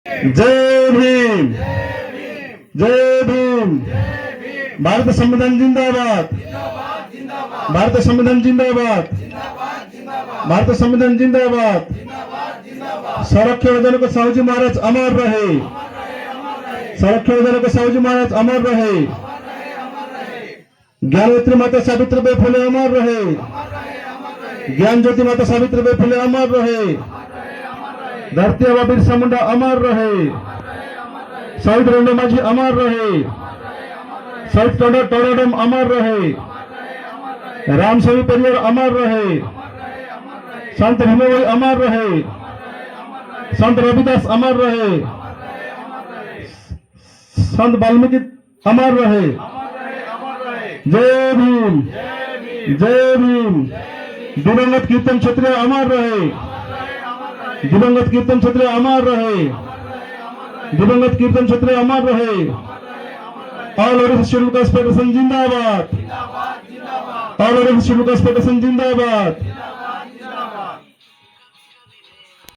जय भीम, जय भीम। भारत संविधान जिंदाबाद, भारत संविधान जिंदाबाद, भारत संविधान जिंदाबाद। संरक्षण जनक साहूजी महाराज अमर रहे, संरक्षण जनक साहूजी महाराज अमर रहे। ज्ञानवती माता सावित्रीबाई फुले अमर रहे, ज्ञान ज्योति माता सावित्रीबाई फुले अमर रहे। धरती आबा बिरसा मुंडा अमर रहे, शहीद रंडो माझी अमर रहे, शहीद टोडाडम अमर रहे, रामस्वामी परिवार अमर रहे, संत भीमाबाई अमर रहे, संत रविदास अमर रहे, संत वाल्मीकि अमर रहे। जय भीम, जय भीम। दिवंगत कीर्तन क्षत्रिय अमर रहे, दिवंगत कीर्तन क्षत्रिय अमर रहे, दिवंगत कीर्तन क्षत्रिय अमर रहे। All over schedule caste federation जिंदाबाद, all over schedule caste federation जिंदाबाद।